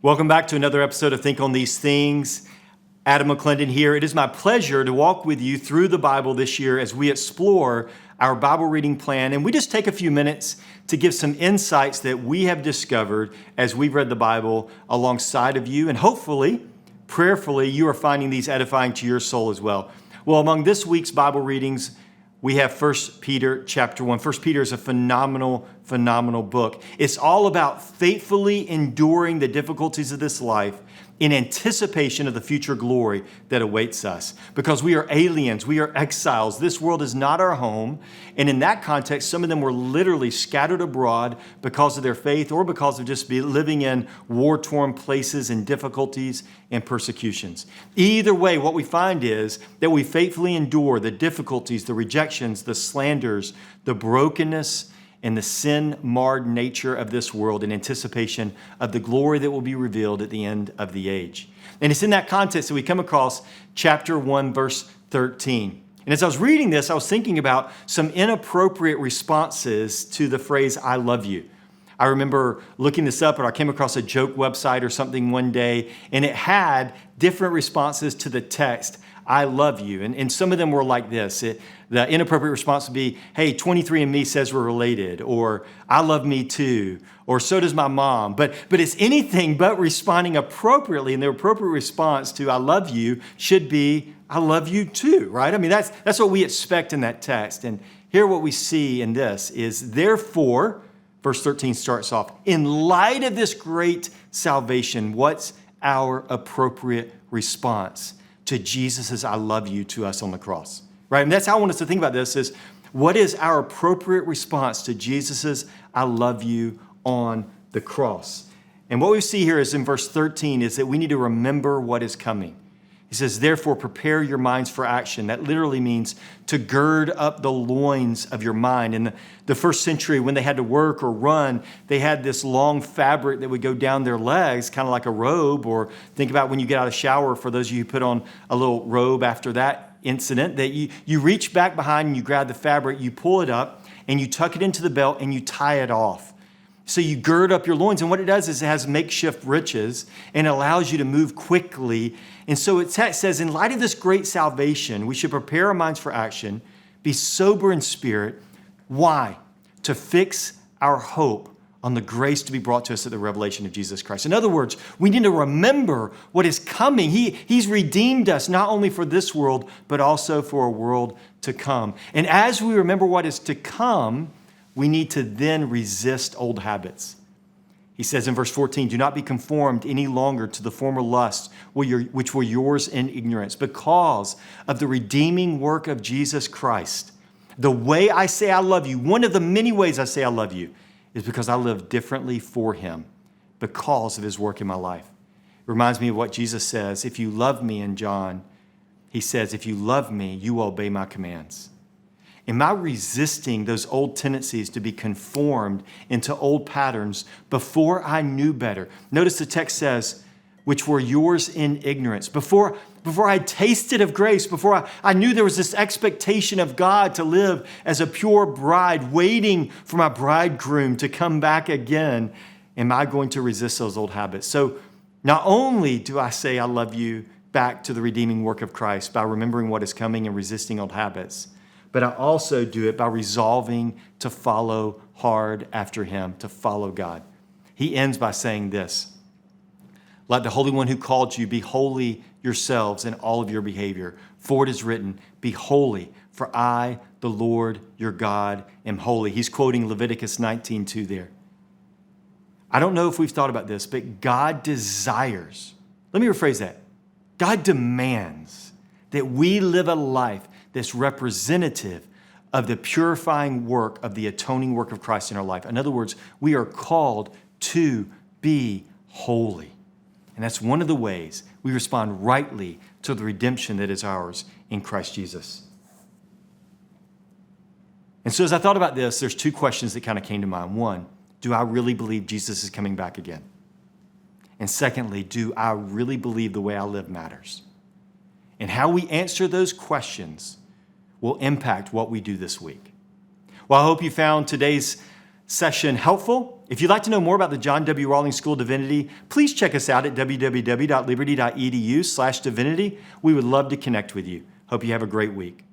Welcome back to another episode of Think on These Things. Adam McClendon here. It is my pleasure to walk with you through the Bible this year as we explore our Bible reading plan. And we just take a few minutes to give some insights that we have discovered as we've read the Bible alongside of you. And hopefully, prayerfully, you are finding these edifying to your soul as well. Well, among this week's Bible readings, we have 1 Peter chapter 1. 1 Peter is a phenomenal book. It's all about faithfully enduring the difficulties of this life in anticipation of the future glory that awaits us. Because we are aliens, we are exiles. This world is not our home. And in that context, some of them were literally scattered abroad because of their faith or because of just living in war-torn places and difficulties and persecutions. Either way, what we find is that we faithfully endure the difficulties, the rejections, the slanders, the brokenness, and the sin-marred nature of this world in anticipation of the glory that will be revealed at the end of the age. And it's in that context that we come across chapter 1, verse 13. And as I was reading this, I was thinking about some inappropriate responses to the phrase, I love you. I remember looking this up, or I came across a joke website or something one day, and it had different responses to the text, I love you. And some of them were like this. The inappropriate response would be, hey, 23andMe says we're related, or I love me too, or so does my mom. But it's anything but responding appropriately, and the appropriate response to I love you should be, I love you too, right? I mean, that's what we expect in that text. And here what we see in this is, therefore, verse 13 starts off, in light of this great salvation, what's our appropriate response to Jesus' I love you to us on the cross, right? And that's how I want us to think about this is, what is our appropriate response to Jesus' I love you on the cross? And what we see here is in verse 13 is that we need to remember what is coming. He says, therefore, prepare your minds for action. That literally means to gird up the loins of your mind. In the first century, when they had to work or run, they had this long fabric that would go down their legs, kind of like a robe. Or think about when you get out of the shower, for those of you who put on a little robe after that incident, that you reach back behind and you grab the fabric, you pull it up, and you tuck it into the belt, and you tie it off. So you gird up your loins, and what it does is it has makeshift breeches and allows you to move quickly. And so it says, in light of this great salvation, we should prepare our minds for action, be sober in spirit. Why? To fix our hope on the grace to be brought to us at the revelation of Jesus Christ. In other words, we need to remember what is coming. He's redeemed us not only for this world, but also for a world to come. And as we remember what is to come, we need to then resist old habits. He says in verse 14, do not be conformed any longer to the former lusts which were yours in ignorance, because of the redeeming work of Jesus Christ. The way I say I love you, one of the many ways I say I love you, is because I live differently for him because of his work in my life. It reminds me of what Jesus says, if you love me in John, he says, if you love me, you will obey my commands. Am I resisting those old tendencies to be conformed into old patterns before I knew better? Notice the text says, which were yours in ignorance. Before I tasted of grace, before I knew there was this expectation of God to live as a pure bride, waiting for my bridegroom to come back again, am I going to resist those old habits? So not only do I say I love you back to the redeeming work of Christ by remembering what is coming and resisting old habits, but I also do it by resolving to follow hard after him, to follow God. He ends by saying this, let the Holy One who called you be holy yourselves in all of your behavior. For it is written, be holy, for I, the Lord your God, am holy. He's quoting Leviticus 19:2 there. I don't know if we've thought about this, but God desires, let me rephrase that. God demands that we live a life that's representative of the purifying work of the atoning work of Christ in our life. In other words, we are called to be holy. And that's one of the ways we respond rightly to the redemption that is ours in Christ Jesus. And so as I thought about this, there's two questions that kind of came to mind. One, do I really believe Jesus is coming back again? And secondly, do I really believe the way I live matters? And how we answer those questions will impact what we do this week. Well, I hope you found today's session helpful? If you'd like to know more about the John W. Rawlings School of Divinity, please check us out at www.liberty.edu/divinity. We would love to connect with you. Hope you have a great week.